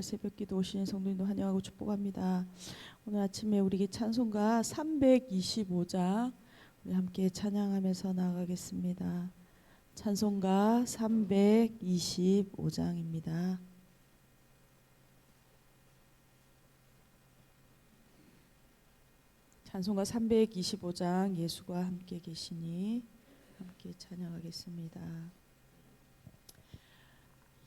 새벽기도 오신 성도님도 환영하고 축복합니다. 오늘 아침에 우리 찬송가 325장 우리 함께 찬양하면서 나아가겠습니다. 찬송가 325장입니다. 찬송가 325장 예수가 함께 계시니 함께 찬양하겠습니다.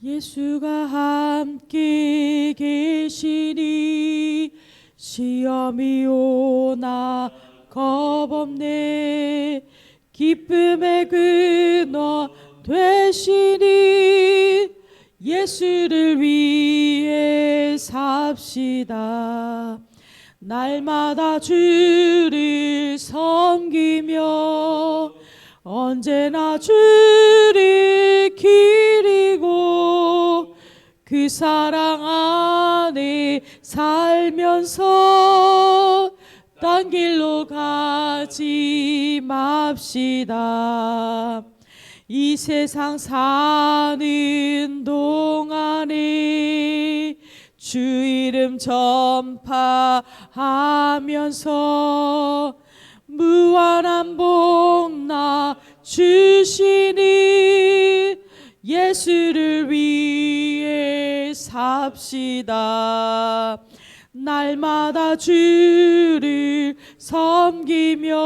예수가 함께 계시니 시험이 오나 겁없네. 기쁨의 근원 되시니 예수를 위해 삽시다. 날마다 주를 섬기며 언제나 주를 기리고 그 사랑 안에 살면서 딴 길로 가지 맙시다. 이 세상 사는 동안에 주 이름 전파하면서 무한한 복나 주시니 예수를 위해 삽시다. 날마다 주를 섬기며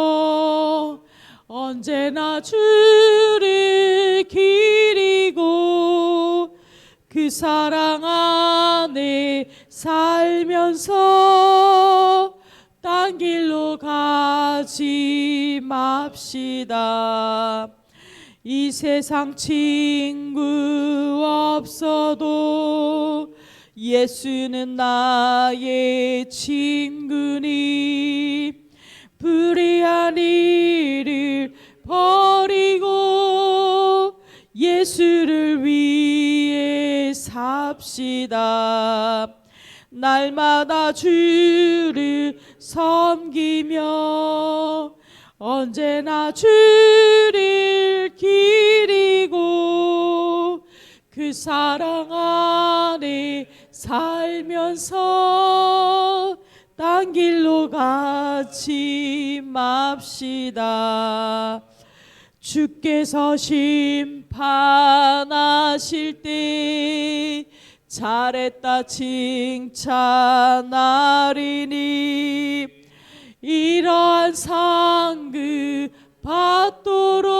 언제나 주를 기리고 그 사랑 안에 살면서 딴 길로 가지 맙시다. 이 세상 친구 없어도 예수는 나의 친구니 불의한 일을 버리고 예수를 위해 삽시다. 날마다 주를 섬기며 언제나 주를 기리고 그 사랑 안에 살면서 딴 길로 가지 맙시다. 주께서 심판하실 때 잘했다 칭찬하리니 이러한 상급 받도록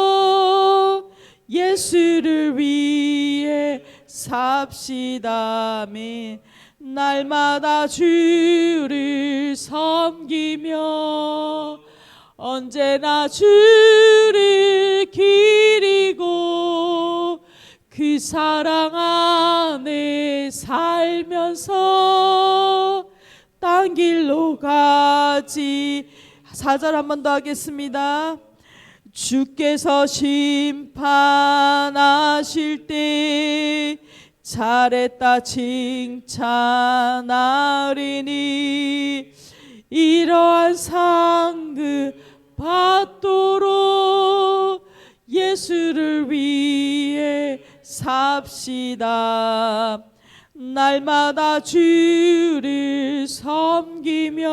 예수를 위해 삽시다. 아멘. 날마다 주를 섬기며 언제나 주를 기리고 그 사랑 안에 살면서 딴 길로 가지. 4절 한 번 더 하겠습니다. 주께서 심판하실 때 잘했다 칭찬하리니 이러한 상급 받도록 예수를 위해 삽시다. 날마다 주를 섬기며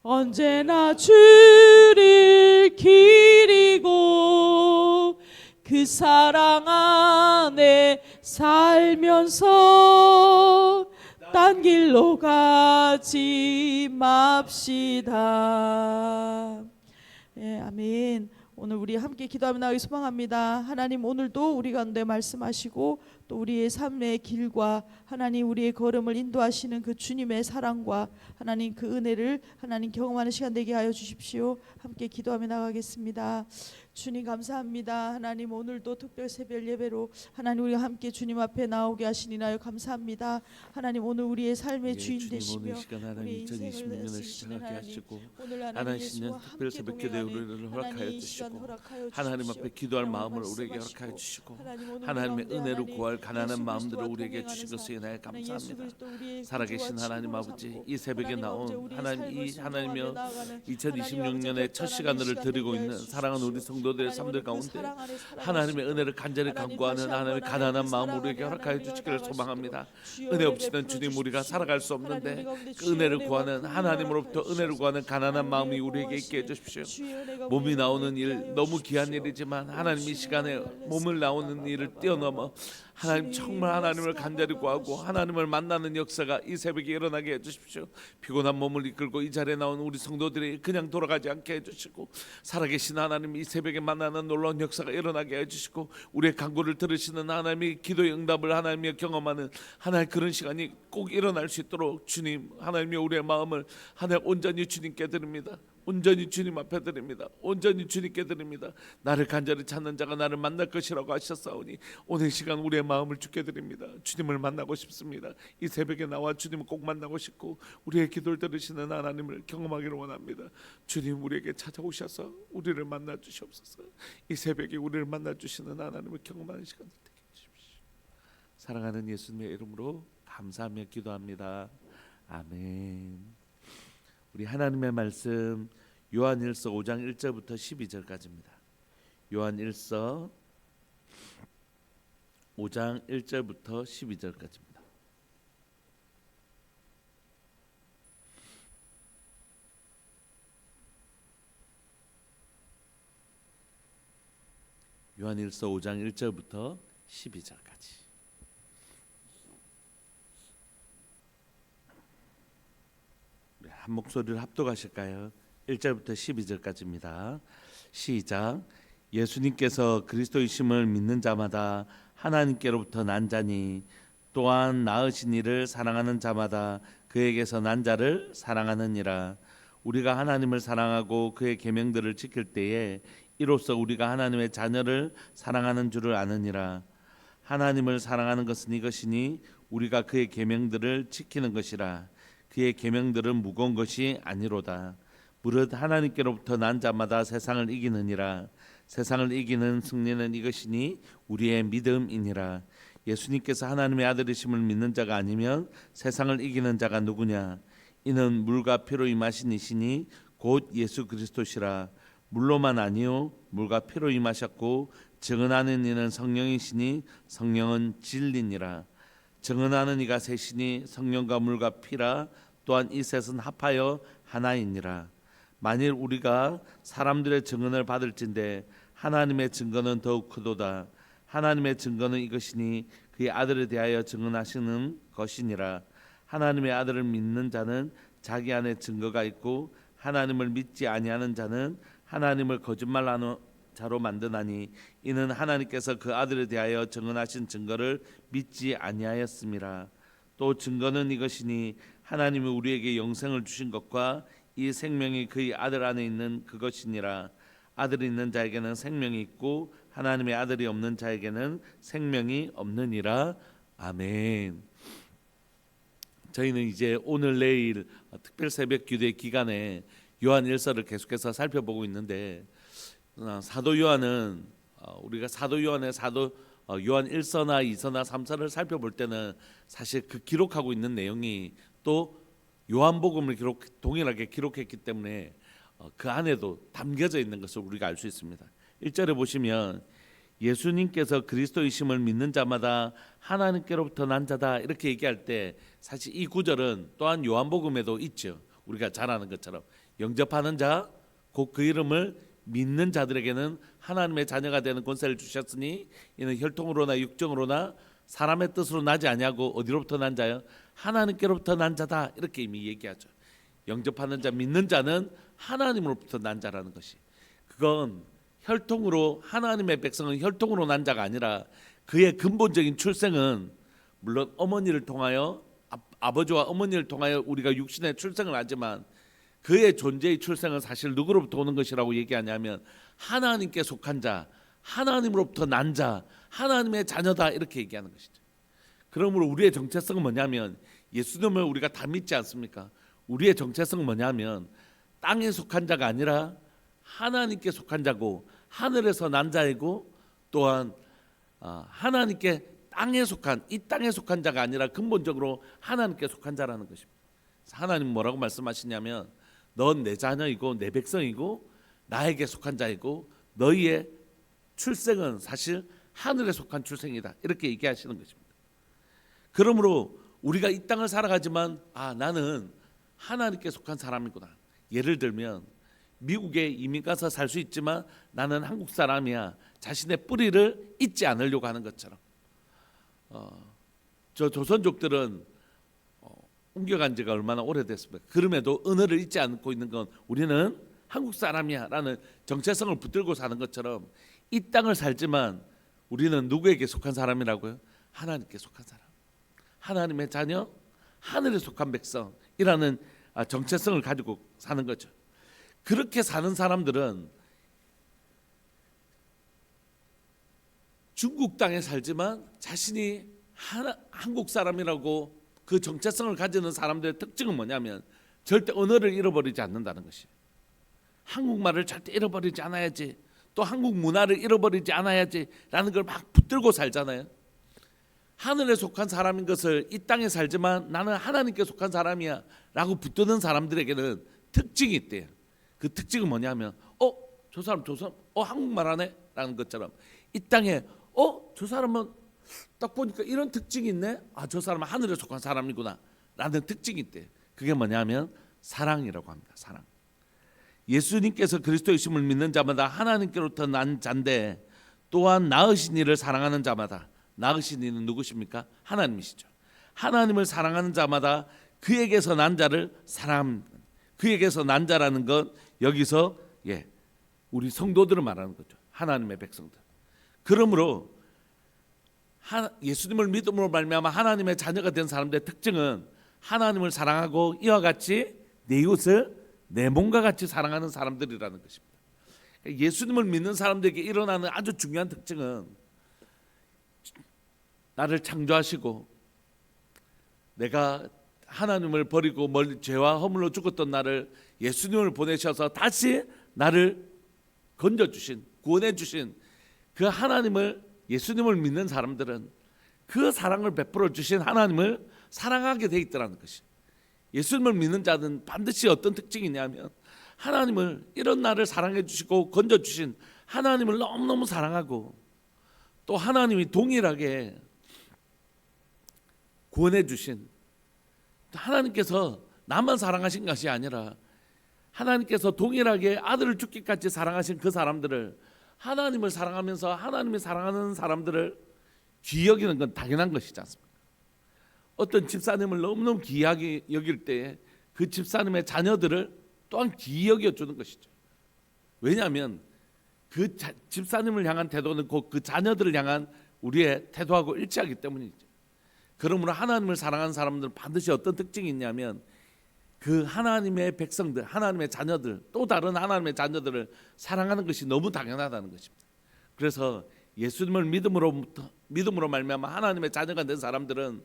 언제나 주를 기리고 그 사랑 안에 살면서 딴 길로 가지 맙시다. 예, 아멘. 오늘 우리 함께 기도하며 나가기 소망합니다. 하나님 오늘도 우리 가운데 말씀하시고 또 우리의 삶의 길과 하나님 우리의 걸음을 인도하시는 그 주님의 사랑과 하나님 그 은혜를 하나님 경험하는 시간 되게 하여 주십시오. 함께 기도하며 나가겠습니다. 주님 감사합니다. 하나님 오늘도 특별 새벽 예배로 하나님 우리가 함께 주님 앞에 나오게 하시니나요 감사합니다. 하나님 오늘 우리의 삶의 주인 되시며 우리의 인생을 쓰시는 하나님 오늘 하나님 예수와 함께 동행하는 하나님 이 시간 허락하여 주십시오. 하나님 앞에 기도할 마음을 우리에게 허락하여 주시고 하나님의 은혜를 구할 가난한 마음들을 우리에게 주신 것을 인하여 감사합니다. 살아계신 하나님 아버지, 이 새벽에 나온 하나님, 이 하나님이여 2026년의 첫 시간을 드리고 있는 사랑하는 우리 성도들의 삶들 가운데 하나님의 은혜를 간절히 간구하는 하나님의 가난한 마음 우리에게 허락하여 주시기를 소망합니다. 은혜 없이는 주님 우리가 살아갈 수 없는데 그 은혜를 구하는, 하나님으로부터 은혜를 구하는 가난한 마음이 우리에게 있게 해주십시오. 몸이 나오는 일 너무 귀한 일이지만 하나님 이 시간에 몸을 나오는 일을 뛰어넘어 하나님 정말 하나님을 간절히 구하고 하나님을 만나는 역사가 이 새벽에 일어나게 해주십시오. 피곤한 몸을 이끌고 이 자리에 나온 우리 성도들이 그냥 돌아가지 않게 해주시고 살아계신 하나님 이 새벽에 만나는 놀라운 역사가 일어나게 해주시고 우리의 간구를 들으시는 하나님이 기도의 응답을 하나님이 경험하는 하나님 그런 시간이 꼭 일어날 수 있도록 주님 하나님이 우리의 마음을 하나님 온전히 주님께 드립니다. 온전히 주님 앞에 드립니다. 온전히 주님께 드립니다. 나를 간절히 찾는 자가 나를 만날 것이라고 하셨사오니 오늘 시간 우리의 마음을 주께 드립니다. 주님을 만나고 싶습니다. 이 새벽에 나와 주님을 꼭 만나고 싶고 우리의 기도를 들으시는 하나님을 경험하기를 원합니다. 주님 우리에게 찾아오셔서 우리를 만나 주시옵소서. 이 새벽에 우리를 만나 주시는 하나님을 경험하는 시간을 되게 해주십시오. 사랑하는 예수님의 이름으로 감사하며 기도합니다. 아멘. 우리 하나님의 말씀 요한일서 5장 1절부터 12절까지입니다. 요한일서 5장 1절부터 12절까지입니다. 요한일서 5장 1절부터 12절까지. 한 목소리를 합독하실까요? 1절부터 12절까지입니다. 시작. 예수님께서 그리스도이심을 믿는 자마다 하나님께로부터 난 자니 또한 낳으신 이를 사랑하는 자마다 그에게서 난 자를 사랑하느니라. 우리가 하나님을 사랑하고 그의 계명들을 지킬 때에 이로써 우리가 하나님의 자녀를 사랑하는 줄을 아느니라. 하나님을 사랑하는 것은 이것이니 우리가 그의 계명들을 지키는 것이라. 그의 계명들은 무거운 것이 아니로다. 무릇 하나님께로부터 난 자마다 세상을 이기느니라. 세상을 이기는 승리는 이것이니 우리의 믿음이니라. 예수님께서 하나님의 아들이심을 믿는 자가 아니면 세상을 이기는 자가 누구냐? 이는 물과 피로 임하신 이시니 곧 예수 그리스도시라. 물로만 아니요 물과 피로 임하셨고 증언하는 이는 성령이시니 성령은 진리니라. 증언하는 이가 셋이니 성령과 물과 피라. 또한 이 셋은 합하여 하나이니라. 만일 우리가 사람들의 증언을 받을진대 하나님의 증거는 더욱 크도다. 하나님의 증거는 이것이니 그의 아들에 대하여 증언하시는 것이니라. 하나님의 아들을 믿는 자는 자기 안에 증거가 있고 하나님을 믿지 아니하는 자는 하나님을 거짓말하는 자로 만드나니 이는 하나님께서 그 아들에 대하여 증언하신 증거를 믿지 아니하였음이라. 또 증거는 이것이니 하나님이 우리에게 영생을 주신 것과 이 생명이 그의 아들 안에 있는 그것이니라. 아들이 있는 자에게는 생명이 있고 하나님의 아들이 없는 자에게는 생명이 없느니라. 아멘. 저희는 이제 오늘 내일 특별 새벽 기도회 기간에 요한 1서를 계속해서 살펴보고 있는데 사도 요한은 우리가 사도 요한의 요한 1서나 2서나 3서를 살펴볼 때는 사실 그 기록하고 있는 내용이 또 요한복음을 동일하게 기록했기 때문에 그 안에도 담겨져 있는 것을 우리가 알 수 있습니다. 1절에 보시면 예수님께서 그리스도이심을 믿는 자마다 하나님께로부터 난 자다 이렇게 얘기할 때 사실 이 구절은 또한 요한복음에도 있죠. 우리가 잘 아는 것처럼 영접하는 자 곧 그 이름을 믿는 자들에게는 하나님의 자녀가 되는 권세를 주셨으니 이는 혈통으로나 육정으로나 사람의 뜻으로 나지 아니하고 어디로부터 난 자요? 하나님께로부터 난 자다 이렇게 이미 얘기하죠. 영접하는 자 믿는 자는 하나님으로부터 난 자라는 것이 그건 혈통으로 하나님의 백성은 혈통으로 난 자가 아니라 그의 근본적인 출생은 물론 어머니를 통하여 아버지와 어머니를 통하여 우리가 육신의 출생을 하지만 그의 존재의 출생은 사실 누구로부터 오는 것이라고 얘기하냐면 하나님께 속한 자, 하나님으로부터 난 자, 하나님의 자녀다 이렇게 얘기하는 것이죠. 그러므로 우리의 정체성은 뭐냐면 예수님을 우리가 다 믿지 않습니까? 우리의 정체성은 뭐냐면 땅에 속한 자가 아니라 하나님께 속한 자고 하늘에서 난 자이고 또한 하나님께 땅에 속한, 이 땅에 속한 자가 아니라 근본적으로 하나님께 속한 자라는 것입니다. 하나님 뭐라고 말씀하시냐면 넌 내 자녀이고 내 백성이고 나에게 속한 자이고 너희의 출생은 사실 하늘에 속한 출생이다, 이렇게 얘기하시는 것입니다. 그러므로 우리가 이 땅을 살아가지만 나는 하나님께 속한 사람이구나. 예를 들면 미국에 이민 가서 살 수 있지만 나는 한국 사람이야, 자신의 뿌리를 잊지 않으려고 하는 것처럼 저 조선족들은 옮겨간 지가 얼마나 오래됐습니까? 그럼에도 언어를 잊지 않고 있는 건 우리는 한국 사람이야 라는 정체성을 붙들고 사는 것처럼 이 땅을 살지만 우리는 누구에게 속한 사람이라고요? 하나님께 속한 사람, 하나님의 자녀, 하늘에 속한 백성이라는 정체성을 가지고 사는 거죠. 그렇게 사는 사람들은 중국 땅에 살지만 자신이 한국 사람이라고 그 정체성을 가지는 사람들의 특징은 뭐냐면 절대 언어를 잃어버리지 않는다는 것이. 한국말을 절대 잃어버리지 않아야지, 또 한국 문화를 잃어버리지 않아야지라는 걸 막 붙들고 살잖아요. 하늘에 속한 사람인 것을 이 땅에 살지만 나는 하나님께 속한 사람이야 라고 붙드는 사람들에게는 특징이 있대요. 그 특징은 뭐냐면 저 사람 한국말 하네 라는 것처럼 이 땅에 저 사람은 딱 보니까 이런 특징이 있네, 저 사람은 하늘에 속한 사람이구나 라는 특징이 있대요. 그게 뭐냐면 사랑이라고 합니다. 사랑. 예수님께서 그리스도이심을 믿는 자마다 하나님께로부터 난 자인데 또한 낳으신 이를 사랑하는 자마다, 낳으신 이는 누구십니까? 하나님이시죠. 하나님을 사랑하는 자마다 그에게서 난 자를 사랑합니다. 그에게서 난 자라는 건 여기서 우리 성도들을 말하는 거죠. 하나님의 백성들. 그러므로 예수님을 믿음으로 말미암아 하나님의 자녀가 된 사람들의 특징은 하나님을 사랑하고 이와 같이 내 이웃을 내 몸과 같이 사랑하는 사람들이라는 것입니다. 예수님을 믿는 사람들에게 일어나는 아주 중요한 특징은 나를 창조하시고 내가 하나님을 버리고 멀리 죄와 허물로 죽었던 나를 예수님을 보내셔서 다시 나를 건져주신, 구원해주신 그 하나님을, 예수님을 믿는 사람들은 그 사랑을 베풀어 주신 하나님을 사랑하게 돼 있더라는 것이. 예수님을 믿는 자는 반드시 어떤 특징이 있냐면 하나님을, 이런 나를 사랑해 주시고 건져 주신 하나님을 너무너무 사랑하고 또 하나님이 동일하게 구원해 주신, 하나님께서 나만 사랑하신 것이 아니라 하나님께서 동일하게 아들을 죽기까지 사랑하신 그 사람들을, 하나님을 사랑하면서 하나님이 사랑하는 사람들을 귀히 여기는 건 당연한 것이지 않습니까? 어떤 집사님을 너무너무 귀하게 여길 때 그 집사님의 자녀들을 또한 귀히 여겨주는 것이죠. 왜냐하면 그 집사님을 향한 태도는 곧 그 자녀들을 향한 우리의 태도하고 일치하기 때문이죠. 그러므로 하나님을 사랑하는 사람들은 반드시 어떤 특징이 있냐면 그 하나님의 백성들, 하나님의 자녀들, 또 다른 하나님의 자녀들을 사랑하는 것이 너무 당연하다는 것입니다. 그래서 예수님을 믿음으로 말미암아 하나님의 자녀가 된 사람들은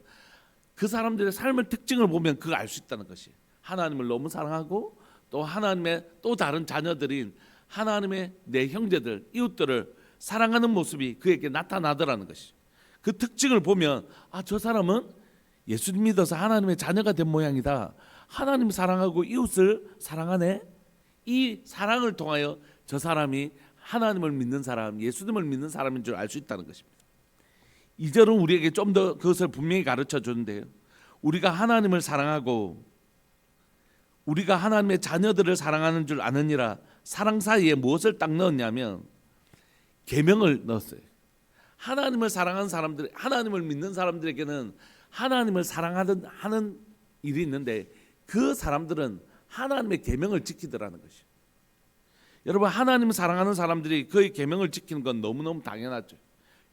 그 사람들의 삶의 특징을 보면 그걸 알 수 있다는 것이, 하나님을 너무 사랑하고 또 하나님의 또 다른 자녀들인 하나님의 내 형제들, 이웃들을 사랑하는 모습이 그에게 나타나더라는 것이. 그 특징을 보면 저 사람은 예수님 믿어서 하나님의 자녀가 된 모양이다, 하나님 사랑하고 이웃을 사랑하네, 이 사랑을 통하여 저 사람이 하나님을 믿는 사람, 예수님을 믿는 사람인 줄 알 수 있다는 것입니다. 2절은 우리에게 좀 더 그것을 분명히 가르쳐 주는데요, 우리가 하나님을 사랑하고 우리가 하나님의 자녀들을 사랑하는 줄 아느니라 사랑 사이에 무엇을 딱 넣었냐면 계명을 넣었어요. 하나님을 사랑하는 사람들, 하나님을 믿는 사람들에게는 하나님을 사랑하는 일이 있는데 그 사람들은 하나님의 계명을 지키더라는 것이. 여러분, 하나님을 사랑하는 사람들이 그의 계명을 지키는 건 너무너무 당연하죠.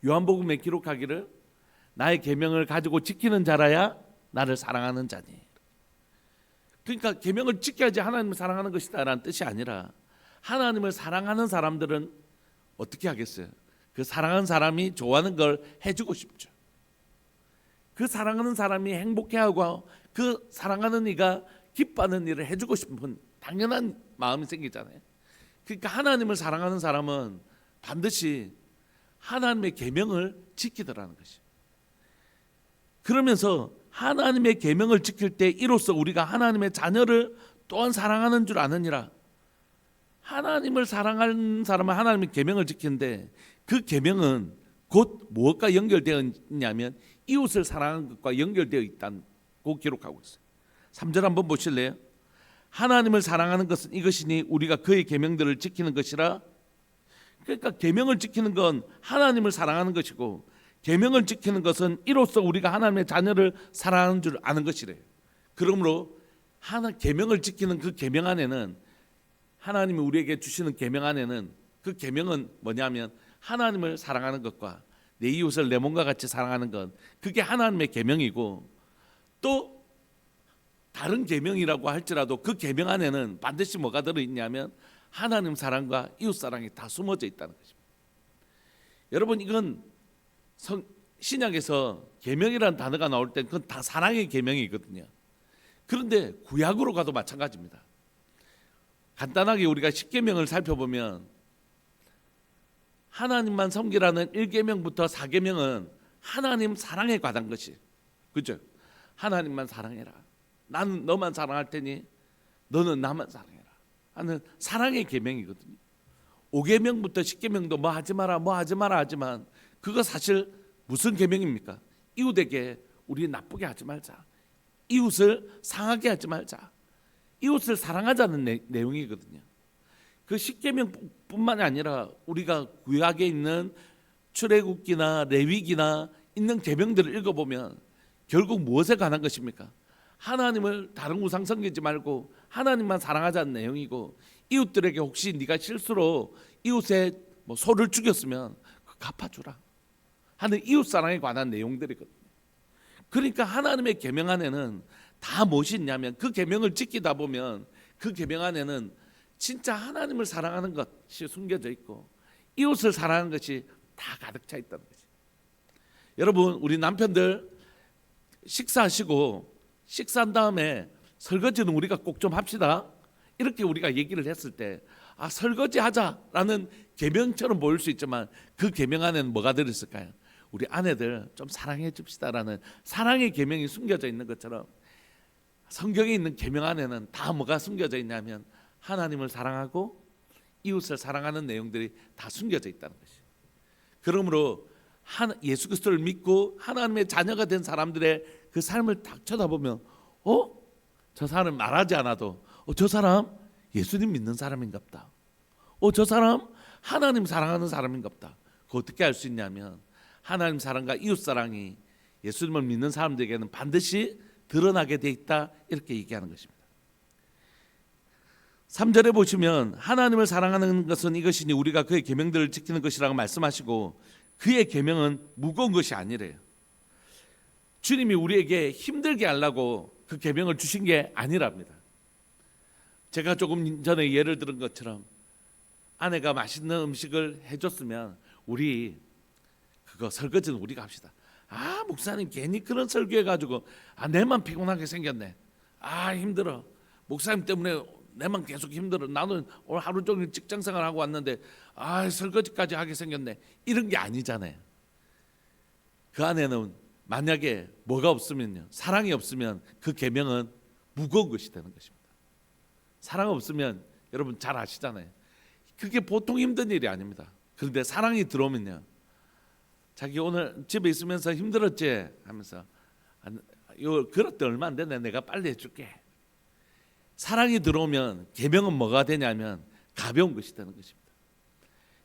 요한복음에 기록하기를 나의 계명을 가지고 지키는 자라야 나를 사랑하는 자니. 그러니까 계명을 지켜야지 하나님을 사랑하는 것이다라는 뜻이 아니라 하나님을 사랑하는 사람들은 어떻게 하겠어요? 그 사랑하는 사람이 좋아하는 걸 해주고 싶죠. 그 사랑하는 사람이 행복해하고 그 사랑하는 이가 기뻐하는 일을 해주고 싶은 당연한 마음이 생기잖아요. 그러니까 하나님을 사랑하는 사람은 반드시 하나님의 계명을 지키더라는 것이. 그러면서 하나님의 계명을 지킬 때 이로써 우리가 하나님의 자녀를 또한 사랑하는 줄 아느니라. 하나님을 사랑하는 사람은 하나님의 계명을 지키는데 그 계명은 곧 무엇과 연결되어 있냐면 이웃을 사랑하는 것과 연결되어 있다고 기록하고 있어요. 3절 한번 보실래요? 하나님을 사랑하는 것은 이것이니 우리가 그의 계명들을 지키는 것이라. 그러니까 계명을 지키는 건 하나님을 사랑하는 것이고 계명을 지키는 것은 이로써 우리가 하나님의 자녀를 사랑하는 줄 아는 것이래요. 그러므로 계명을 지키는 그 계명 안에는, 하나님이 우리에게 주시는 계명 안에는, 그 계명은 뭐냐면 하나님을 사랑하는 것과 내 이웃을 내 몸과 같이 사랑하는 것, 그게 하나님의 계명이고, 또 다른 계명이라고 할지라도 그 계명 안에는 반드시 뭐가 들어있냐면 하나님 사랑과 이웃 사랑이 다 숨어져 있다는 것입니다. 여러분, 이건 신약에서 계명이라는 단어가 나올 때 그건 다 사랑의 계명이거든요. 그런데 구약으로 가도 마찬가지입니다. 간단하게 우리가 10계명을 살펴보면 하나님만 섬기라는 1계명부터 4계명은 하나님 사랑에 관한 것이, 그죠? 하나님만 사랑해라, 나는 너만 사랑할 테니 너는 나만 사랑해라 하는 사랑의 계명이거든요. 5계명부터 10계명도 뭐 하지 마라 뭐 하지 마라 하지만 그거 사실 무슨 계명입니까? 이웃에게 우리 나쁘게 하지 말자, 이웃을 상하게 하지 말자, 이웃을 사랑하자는 내용이거든요. 그 10계명뿐만이 아니라 우리가 구약에 있는 출애굽기나 레위기나 있는 계명들을 읽어보면 결국 무엇에 관한 것입니까? 하나님을 다른 우상 섬기지 말고 하나님만 사랑하자는 내용이고, 이웃들에게 혹시 네가 실수로 이웃의 소를 죽였으면 갚아주라 하는 이웃 사랑에 관한 내용들이거든요. 그러니까 하나님의 계명 안에는 다 무엇이 있냐면 그 계명을 지키다 보면 그 계명 안에는 진짜 하나님을 사랑하는 것이 숨겨져 있고 이웃을 사랑하는 것이 다 가득 차 있다는 거죠. 여러분, 우리 남편들 식사하시고 식사한 다음에 설거지는 우리가 꼭 좀 합시다, 이렇게 우리가 얘기를 했을 때 설거지 하자라는 계명처럼 보일 수 있지만 그 계명 안에는 뭐가 들어있을까요? 우리 아내들 좀 사랑해 줍시다라는 사랑의 계명이 숨겨져 있는 것처럼 성경에 있는 계명 안에는 다 뭐가 숨겨져 있냐면 하나님을 사랑하고 이웃을 사랑하는 내용들이 다 숨겨져 있다는 것이에요. 그러므로 예수 그리스도를 믿고 하나님의 자녀가 된 사람들의 그 삶을 딱 쳐다보면 저 사람 말하지 않아도 저 사람 예수님 믿는 사람인갑다, 저 사람 하나님 사랑하는 사람인갑다. 그거 어떻게 알 수 있냐면 하나님 사랑과 이웃 사랑이 예수님을 믿는 사람들에게는 반드시 드러나게 돼 있다, 이렇게 얘기하는 것입니다. 3절에 보시면 하나님을 사랑하는 것은 이것이니 우리가 그의 계명들을 지키는 것이라고 말씀하시고 그의 계명은 무거운 것이 아니래요. 주님이 우리에게 힘들게 하려고 그 계명을 주신 게 아니랍니다. 제가 조금 전에 예를 들은 것처럼 아내가 맛있는 음식을 해줬으면 우리 그거 설거지는 우리가 합시다. 목사님 괜히 그런 설교해가지고 내만 피곤하게 생겼네, 힘들어, 목사님 때문에 내만 계속 힘들어, 나는 오늘 하루 종일 직장생활 하고 왔는데 설거지까지 하게 생겼네, 이런 게 아니잖아요. 그 안에는 만약에 뭐가 없으면요, 사랑이 없으면 그 계명은 무거운 것이 되는 것입니다. 사랑 없으면 여러분 잘 아시잖아요. 그게 보통 힘든 일이 아닙니다. 그런데 사랑이 들어오면요, 자기 오늘 집에 있으면서 힘들었지 하면서 요 그릇도 얼마 안 되네, 내가 빨리 해줄게. 사랑이 들어오면 계명은 뭐가 되냐면 가벼운 것이 되는 것입니다.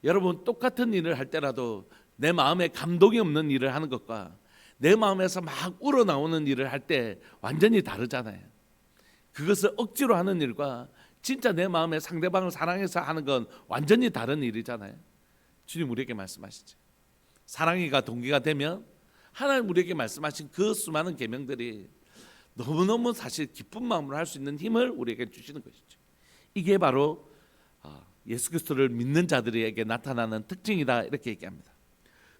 여러분, 똑같은 일을 할 때라도 내 마음에 감동이 없는 일을 하는 것과 내 마음에서 막 우러나오는 일을 할 때 완전히 다르잖아요. 그것을 억지로 하는 일과 진짜 내 마음에 상대방을 사랑해서 하는 건 완전히 다른 일이잖아요. 주님 우리에게 말씀하시죠. 사랑이가 동기가 되면 하나님 우리에게 말씀하신 그 수많은 계명들이 너무너무 사실 기쁜 마음으로 할 수 있는 힘을 우리에게 주시는 것이죠. 이게 바로 예수 그리스도를 믿는 자들에게 나타나는 특징이다, 이렇게 얘기합니다.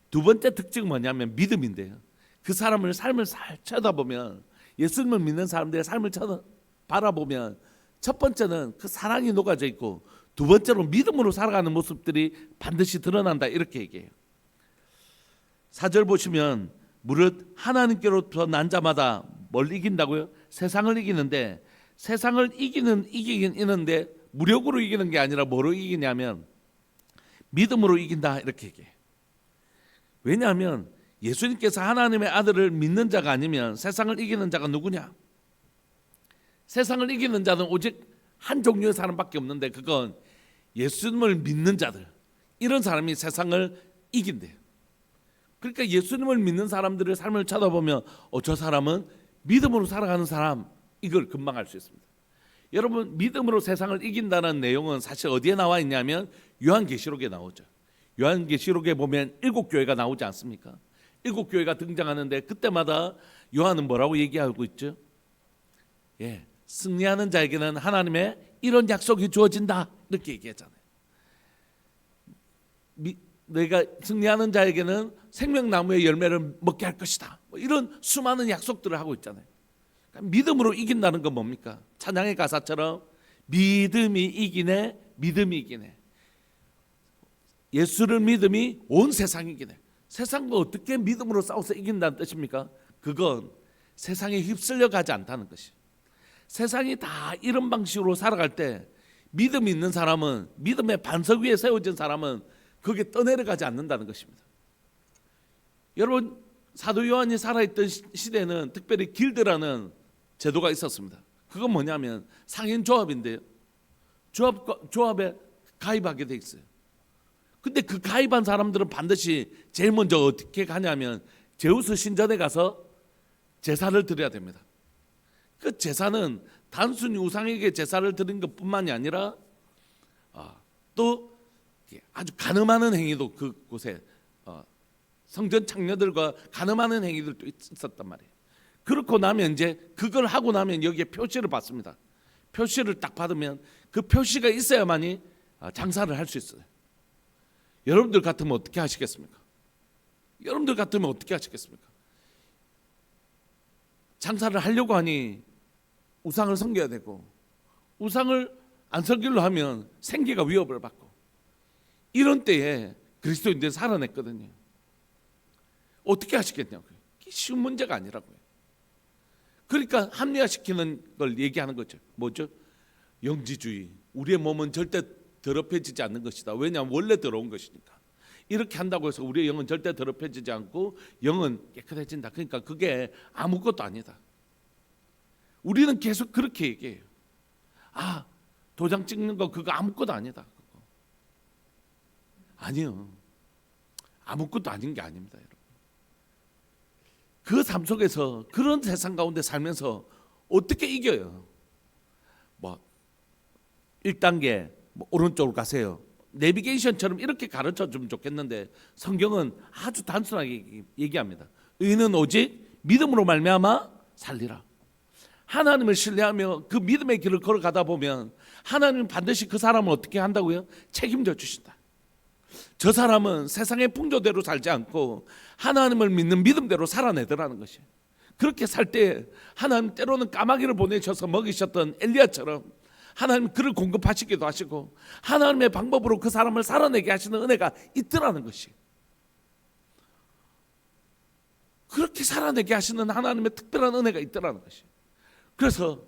두 번째 특징은 뭐냐면 믿음인데요. 그 사람을 삶을 잘 쳐다보면, 예수님을 믿는 사람들의 삶을 바라보면 첫 번째는 그 사랑이 녹아져 있고 두 번째로 믿음으로 살아가는 모습들이 반드시 드러난다, 이렇게 얘기해요. 4절 보시면 무릇 하나님께로부터 난 자마다 뭘 이긴다고요? 세상을 이기는데, 세상을 이기긴 이기는데 무력으로 이기는 게 아니라 뭐로 이기냐면 믿음으로 이긴다, 이렇게 얘기해요. 왜냐하면 예수님께서 하나님의 아들을 믿는 자가 아니면 세상을 이기는 자가 누구냐? 세상을 이기는 자는 오직 한 종류의 사람밖에 없는데, 그건 예수님을 믿는 자들, 이런 사람이 세상을 이긴대요. 그러니까 예수님을 믿는 사람들의 삶을 찾아보면 저 사람은 믿음으로 살아가는 사람, 이걸 금방 알 수 있습니다. 여러분, 믿음으로 세상을 이긴다는 내용은 사실 어디에 나와 있냐면 요한계시록에 나오죠. 요한계시록에 보면 7교회가 나오지 않습니까? 7교회가 등장하는데 그때마다 요한은 뭐라고 얘기하고 있죠? 승리하는 자에게는 하나님의 이런 약속이 주어진다, 이렇게 얘기했잖아요. 내가 승리하는 자에게는 생명나무의 열매를 먹게 할 것이다, 이런 수많은 약속들을 하고 있잖아요. 그러니까 믿음으로 이긴다는 건 뭡니까? 찬양의 가사처럼 믿음이 이기네, 믿음이 이기네. 예수를 믿음이 온 세상이 이기네. 세상과 어떻게 믿음으로 싸워서 이긴다는 뜻입니까? 그건 세상에 휩쓸려 가지 않다는 것이. 세상이 다 이런 방식으로 살아갈 때 믿음이 있는 사람은, 믿음의 반석 위에 세워진 사람은 거기에 떠내려가지 않는다는 것입니다. 여러분, 사도 요한이 살아있던 시대에는 특별히 길드라는 제도가 있었습니다. 그건 뭐냐면 상인 조합인데요, 조합에 가입하게 돼 있어요. 근데 그 가입한 사람들은 반드시 제일 먼저 어떻게 가냐면 제우스 신전에 가서 제사를 드려야 됩니다. 그 제사는 단순히 우상에게 제사를 드린 것뿐만이 아니라 또 아주 간음하는 행위도 그곳에 성전 창녀들과 간음하는 행위들도 있었단 말이에요. 그렇고 나면 이제 그걸 하고 나면 여기에 표시를 받습니다. 표시를 딱 받으면 그 표시가 있어야만이 장사를 할 수 있어요. 여러분들 같으면 어떻게 하시겠습니까? 여러분들 같으면 어떻게 하시겠습니까? 장사를 하려고 하니 우상을 섬겨야 되고, 우상을 안 섬기려 하면 생계가 위협을 받고, 이런 때에 그리스도인들이 살아냈거든요. 어떻게 하시겠냐고요. 쉬운 문제가 아니라고요. 그러니까 합리화시키는 걸 얘기하는 거죠. 뭐죠? 영지주의. 우리의 몸은 절대 더럽혀지지 않는 것이다. 왜냐하면 원래 더러운 것이니까. 이렇게 한다고 해서 우리의 영은 절대 더럽혀지지 않고 영은 깨끗해진다. 그러니까 그게 아무것도 아니다. 우리는 계속 그렇게 얘기해요. 도장 찍는 거 그거 아무것도 아니다. 그거. 아니요. 아무것도 아닌 게 아닙니다, 여러분. 그 삶 속에서 그런 세상 가운데 살면서 어떻게 이겨요? 1단계 오른쪽으로 가세요. 내비게이션처럼 이렇게 가르쳐 주면 좋겠는데 성경은 아주 단순하게 얘기합니다. 의인은 오직 믿음으로 말미암아 살리라. 하나님을 신뢰하며 그 믿음의 길을 걸어가다 보면 하나님은 반드시 그 사람을 어떻게 한다고요? 책임져 주신다. 저 사람은 세상의 풍조대로 살지 않고 하나님을 믿는 믿음대로 살아내더라는 것이에요. 그렇게 살 때 하나님 때로는 까마귀를 보내셔서 먹이셨던 엘리야처럼 하나님 그를 공급하시기도 하시고 하나님의 방법으로 그 사람을 살아내게 하시는 은혜가 있더라는 것이. 그렇게 살아내게 하시는 하나님의 특별한 은혜가 있더라는 것이. 그래서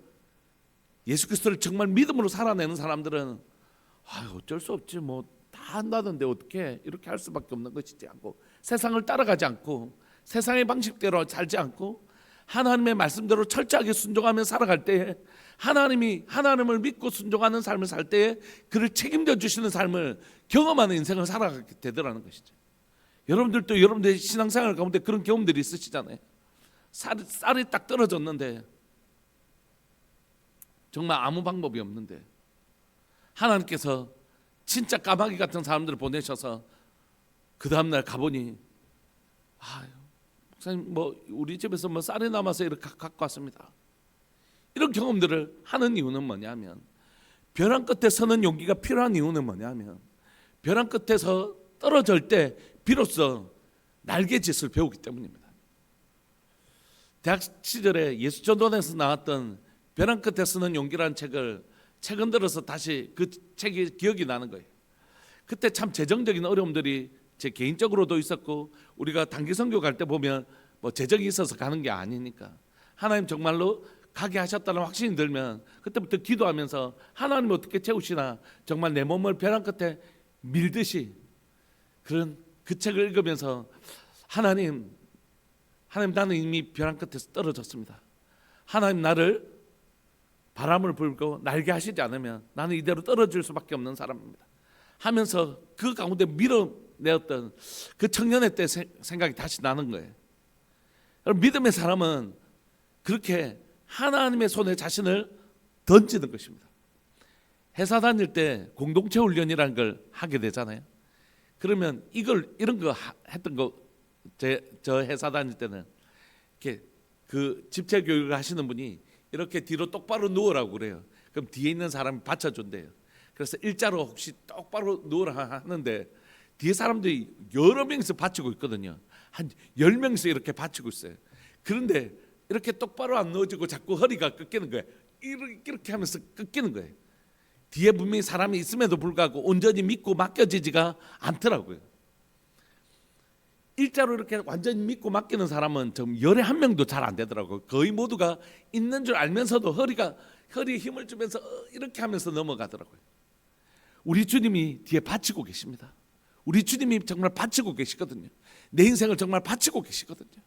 예수 그리스도를 정말 믿음으로 살아내는 사람들은 어쩔 수 없지, 다 한다던데 어떻게 이렇게 할 수밖에 없는 것이지 않고, 세상을 따라가지 않고 세상의 방식대로 살지 않고 하나님의 말씀대로 철저하게 순종하며 살아갈 때에 하나님을 믿고 순종하는 삶을 살 때에 그를 책임져 주시는 삶을 경험하는 인생을 살아가게 되더라는 것이죠. 여러분들도 여러분들의 신앙생활 가운데 그런 경험들이 있으시잖아요. 쌀이 딱 떨어졌는데 정말 아무 방법이 없는데 하나님께서 진짜 까마귀 같은 사람들을 보내셔서 그 다음날 가보니 목사님 우리 집에서 쌀이 남아서 이렇게 갖고 왔습니다. 이런 경험들을 하는 이유는 뭐냐면, 벼랑 끝에 서는 용기가 필요한 이유는 뭐냐면, 벼랑 끝에서 떨어질 때 비로소 날개짓을 배우기 때문입니다. 대학 시절에 예수전도단에서 나왔던 벼랑 끝에 서는 용기라는 책을 최근 들어서 다시 그 책이 기억이 나는 거예요. 그때 참 재정적인 어려움들이 제 개인적으로도 있었고, 우리가 단기 선교 갈 때 보면 뭐 재정이 있어서 가는 게 아니니까 하나님 정말로 가게 하셨다는 확신이 들면 그때부터 기도하면서 하나님 어떻게 채우시나 정말 내 몸을 벼랑 끝에 밀듯이 그런 그 책을 읽으면서 하나님 나는 이미 벼랑 끝에서 떨어졌습니다. 하나님 나를 바람을 불고 날게 하시지 않으면 나는 이대로 떨어질 수밖에 없는 사람입니다 하면서 그 가운데 밀어내었던 그 청년의 때 생각이 다시 나는 거예요. 믿음의 사람은 그렇게 하나님의 손에 자신을 던지는 것입니다. 회사 다닐 때 공동체 훈련이라는 걸 하게 되잖아요. 그러면 이런 거 했던 거 저 회사 다닐 때는 이렇게 그 집체 교육을 하시는 분이 이렇게 뒤로 똑바로 누우라고 그래요. 그럼 뒤에 있는 사람이 받쳐준대요. 그래서 일자로 혹시 똑바로 누우라 하는데 뒤에 사람들이 여러 명이서 받치고 있거든요. 한 10명이서 이렇게 받치고 있어요. 그런데 이렇게 똑바로 안 누워지고 자꾸 허리가 꺾이는 거예요. 이렇게 하면서 꺾이는 거예요. 뒤에 분명히 사람이 있음에도 불구하고 온전히 믿고 맡겨지지가 않더라고요. 일자로 이렇게 완전히 믿고 맡기는 사람은 좀 열에 한 명도 잘 안 되더라고요. 거의 모두가 있는 줄 알면서도 허리에 힘을 주면서 이렇게 하면서 넘어가더라고요. 우리 주님이 뒤에 바치고 계십니다. 우리 주님이 정말 바치고 계시거든요. 내 인생을 정말 바치고 계시거든요.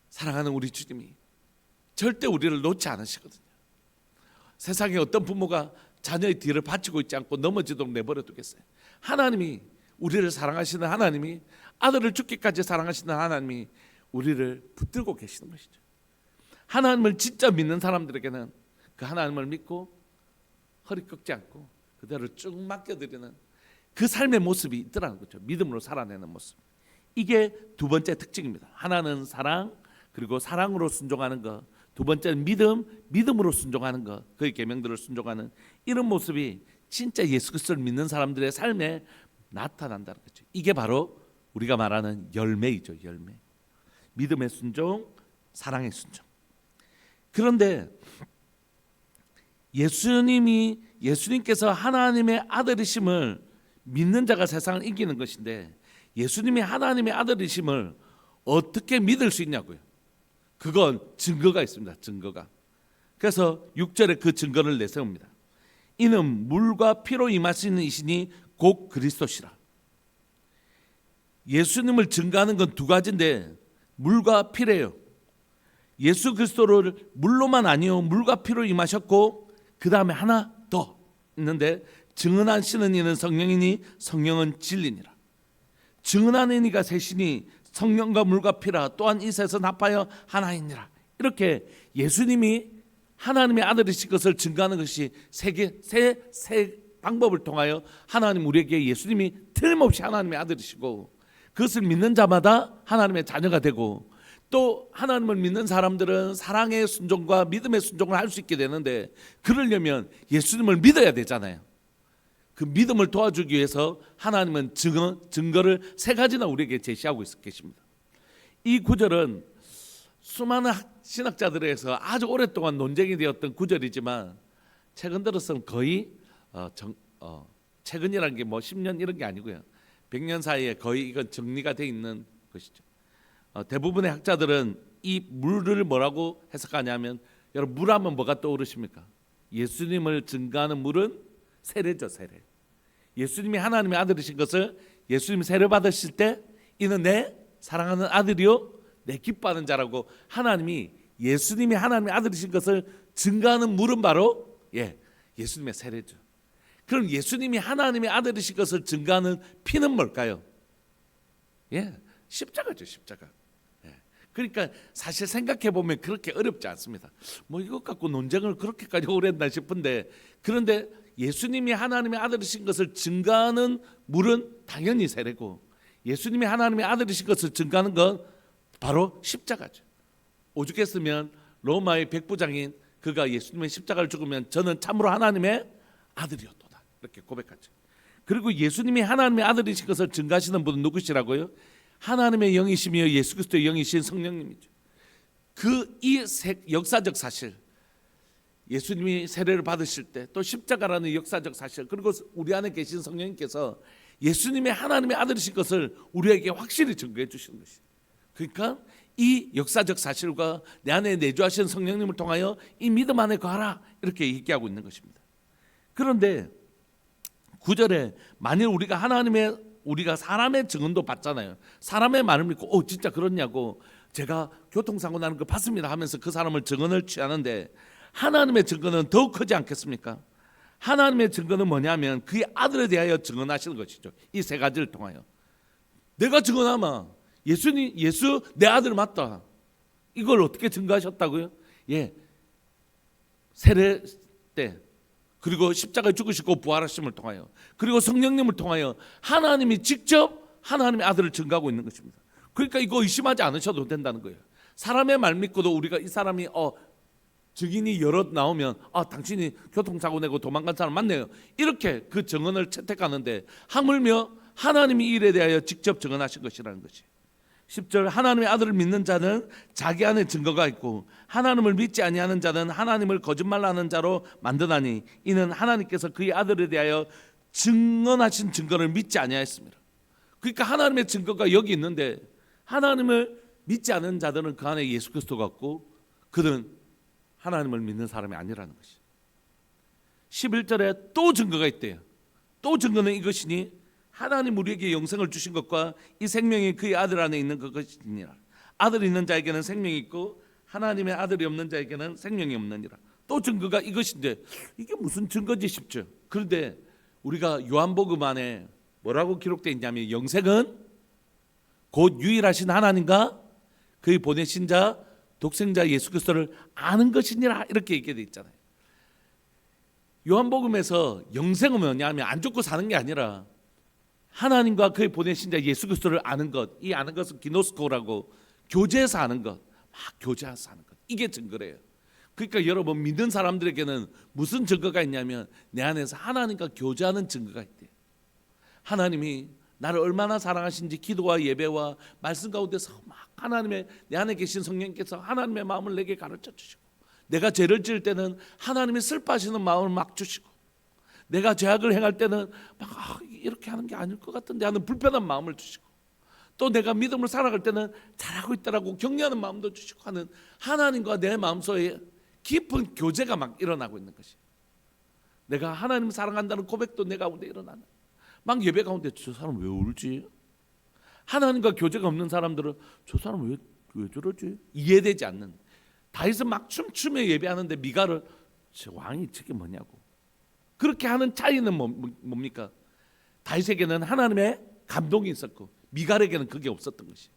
사랑하는 우리 주님이 절대 우리를 놓지 않으시거든요. 세상에 어떤 부모가 자녀의 뒤를 바치고 있지 않고 넘어지도록 내버려 두겠어요. 하나님이 우리를 사랑하시는 하나님이 아들을 죽기까지 사랑하시는 하나님이 우리를 붙들고 계시는 것이죠. 하나님을 진짜 믿는 사람들에게는 그 하나님을 믿고 허리 꺾지 않고 그대로 쭉 맡겨드리는 그 삶의 모습이 있더라는 거죠. 믿음으로 살아내는 모습. 이게 두 번째 특징입니다. 하나는 사랑, 그리고 사랑으로 순종하는 것. 두 번째는 믿음으로 순종하는 것. 그의 계명들을 순종하는 이런 모습이 진짜 예수 그리스도를 믿는 사람들의 삶에 나타난다는 거죠. 이게 바로 우리가 말하는 열매이죠. 열매. 믿음의 순종, 사랑의 순종. 그런데 예수님께서 하나님의 아들이심을 믿는 자가 세상을 이기는 것인데 예수님이 하나님의 아들이심을 어떻게 믿을 수 있냐고요. 그건 증거가 있습니다. 증거가. 그래서 6절에 그 증거를 내세웁니다. 이는 물과 피로 임하시는 이시니 곧 그리스도시라. 예수님을 증거하는 건 두 가지인데 물과 피래요. 예수 그리스도를 물로만 아니요 물과 피로 임하셨고 그 다음에 하나 더 있는데 증언하시는 이는 성령이니 성령은 진리니라. 증언하는 이가 셋이니 성령과 물과 피라 또한 이 셋은 합하여 하나이니라. 이렇게 예수님이 하나님의 아들이신 것을 증거하는 것이 세 방법을 통하여 하나님 우리에게 예수님이 틀림없이 하나님의 아들이시고 그것을 믿는 자마다 하나님의 자녀가 되고 또 하나님을 믿는 사람들은 사랑의 순종과 믿음의 순종을 할 수 있게 되는데 그러려면 예수님을 믿어야 되잖아요. 그 믿음을 도와주기 위해서 하나님은 증거를 세 가지나 우리에게 제시하고 계십니다. 이 구절은 수많은 신학자들에서 아주 오랫동안 논쟁이 되었던 구절이지만 최근 들어서는 거의 최근이라는 게 뭐 10년 이런 게 아니고요. 100년 사이에 거의 이건 정리가 돼 있는 것이죠. 대부분의 학자들은 이 물을 뭐라고 해석하냐면 여러분 물 하면 뭐가 떠오르십니까? 예수님을 증거하는 물은 세례죠. 세례. 예수님이 하나님의 아들이신 것을 예수님이 세례 받으실 때 이는 내 사랑하는 아들이요 내 기뻐하는 자라고 하나님이 예수님이 하나님의 아들이신 것을 증거하는 물은 바로 예수님의 세례죠. 그럼 예수님이 하나님의 아들이신 것을 증거하는 피는 뭘까요? 십자가죠. 십자가. 그러니까 사실 생각해 보면 그렇게 어렵지 않습니다. 뭐 이것 갖고 논쟁을 그렇게까지 오래 했나 싶은데 그런데 예수님이 하나님의 아들이신 것을 증거하는 물은 당연히 세례고 예수님이 하나님의 아들이신 것을 증거하는 건 바로 십자가죠. 오죽했으면 로마의 백부장인 그가 예수님의 십자가를 죽으면 저는 참으로 하나님의 아들이었도다 이렇게 고백하죠. 그리고 예수님이 하나님의 아들이신 것을 증거하시는 분은 누구시라고요? 하나님의 영이시며 예수 그리스도의 영이신 성령님이죠. 이 역사적 사실 예수님이 세례를 받으실 때 또 십자가라는 역사적 사실 그리고 우리 안에 계신 성령님께서 예수님의 하나님의 아들이신 것을 우리에게 확실히 증거해 주시는 것이에요. 그러니까 이 역사적 사실과 내 안에 내주하신 성령님을 통하여 이 믿음 안에 거하라 이렇게 얘기하고 있는 것입니다. 그런데 9절에 만일 우리가 사람의 증언도 받잖아요. 사람의 말을 믿고 진짜 그렇냐고 제가 교통사고 나는 거 봤습니다 하면서 그 사람을 증언을 취하는데 하나님의 증거는 더욱 크지 않겠습니까? 하나님의 증거는 뭐냐면 그의 아들에 대하여 증언하시는 것이죠. 이 세 가지를 통하여 내가 증언하면 예수 내 아들 맞다. 이걸 어떻게 증거하셨다고요? 세례 때 그리고 십자가에 죽으시고 부활하심을 통하여 그리고 성령님을 통하여 하나님이 직접 하나님의 아들을 증거하고 있는 것입니다. 그러니까 이거 의심하지 않으셔도 된다는 거예요. 사람의 말 믿고도 우리가 이 사람이 증인이 여럿 나오면 당신이 교통사고 내고 도망간 사람 맞네요. 이렇게 그 증언을 채택하는데 하물며 하나님이 이 일에 대하여 직접 증언하신 것이라는 것이. 10절 하나님의 아들을 믿는 자는 자기 안에 증거가 있고 하나님을 믿지 아니하는 자는 하나님을 거짓말하는 자로 만드나니 이는 하나님께서 그의 아들에 대하여 증언하신 증거를 믿지 아니하였습니다. 그러니까 하나님의 증거가 여기 있는데 하나님을 믿지 않는 자들은 그 안에 예수 그리스도가 없고 그들은 하나님을 믿는 사람이 아니라는 것이. 11절에 또 증거가 있대요. 또 증거는 이것이니 하나님 우리에게 영생을 주신 것과 이 생명이 그의 아들 안에 있는 것이니라. 아들이 있는 자에게는 생명이 있고 하나님의 아들이 없는 자에게는 생명이 없느니라. 또 증거가 이것인데 이게 무슨 증거지 싶죠. 그런데 우리가 요한복음 안에 뭐라고 기록되어 있냐면 영생은 곧 유일하신 하나님과 그의 보내신 자 독생자 예수 그리스도를 아는 것이니라 이렇게 얘기되어 있잖아요. 요한복음에서 영생은 뭐냐면 안 죽고 사는 게 아니라 하나님과 그의 보내신 자 예수 그리스도를 아는 것, 이 아는 것은 기노스코라고 교제해서 아는 것, 막 교제해서 아는 것, 이게 증거래요. 그러니까 여러분 믿는 사람들에게는 무슨 증거가 있냐면 내 안에서 하나님과 교제하는 증거가 있대요. 하나님이 나를 얼마나 사랑하신지 기도와 예배와 말씀 가운데서 막 하나님의 내 안에 계신 성령께서 하나님의 마음을 내게 가르쳐 주시고 내가 죄를 지을 때는 하나님이 슬퍼하시는 마음을 막 주시고 내가 죄악을 행할 때는 막 이렇게 하는 게 아닐 것 같은데 하는 불편한 마음을 주시고 또 내가 믿음을 살아갈 때는 잘하고 있다라고 격려하는 마음도 주시고 하는 하나님과 내 마음속에 깊은 교제가 막 일어나고 있는 것이. 내가 하나님을 사랑한다는 고백도 내 가운데 일어나는. 막 예배 가운데 저 사람 왜 울지? 하나님과 교제가 없는 사람들은 저 사람 왜 저러지? 이해되지 않는. 다윗은 막 춤추며 예배하는데 미가를 저 왕이 저게 뭐냐고. 그렇게 하는 차이는 뭡니까? 다윗에게는 하나님의 감동이 있었고 미갈에게는 그게 없었던 것이.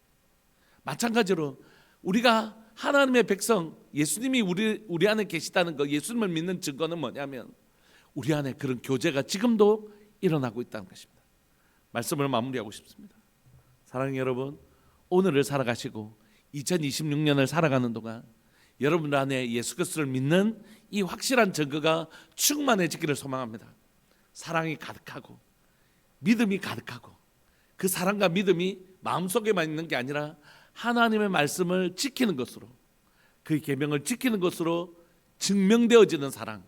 마찬가지로 우리가 하나님의 백성 예수님이 우리 안에 계시다는 것, 예수님을 믿는 증거는 뭐냐면 우리 안에 그런 교제가 지금도 일어나고 있다는 것입니다. 말씀을 마무리하고 싶습니다. 사랑하는 여러분, 오늘을 살아가시고 2026년을 살아가는 동안 여러분 안에 예수 그리스도를 믿는 이 확실한 증거가 충만해지기를 소망합니다. 사랑이 가득하고 믿음이 가득하고 그 사랑과 믿음이 마음속에만 있는 게 아니라 하나님의 말씀을 지키는 것으로 그 계명을 지키는 것으로 증명되어지는 사랑,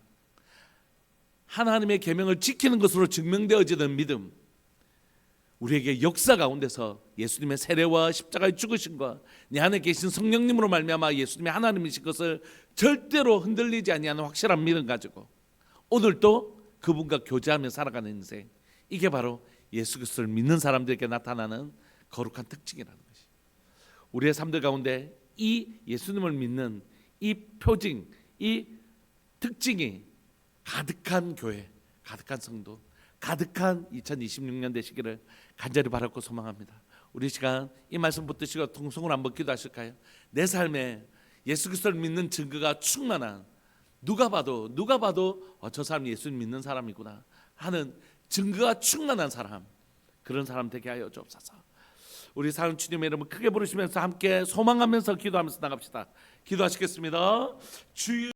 하나님의 계명을 지키는 것으로 증명되어지는 믿음, 우리에게 역사 가운데서 예수님의 세례와 십자가의 죽으심과 내 안에 계신 성령님으로 말미암아 예수님이 하나님이신 것을 절대로 흔들리지 아니하는 확실한 믿음 가지고 오늘도 그분과 교제하며 살아가는 인생, 이게 바로 예수 그리스도를 믿는 사람들에게 나타나는 거룩한 특징이라는 것이. 우리의 삶들 가운데 이 예수님을 믿는 이 표징, 이 특징이 가득한 교회, 가득한 성도, 가득한 2026년 되시기를 간절히 바라고 소망합니다. 우리 시간 이 말씀 붙드시고 통성으로 한번 기도하실까요? 내 삶에 예수 그리스도를 믿는 증거가 충만한, 누가 봐도 저 사람 예수님 믿는 사람이구나 하는 증거가 충만한 사람, 그런 사람 되게 하여 주옵소서. 우리 사랑 주님의 이름을 크게 부르시면서 함께 소망하면서 기도하면서 나갑시다. 기도하시겠습니다. 주여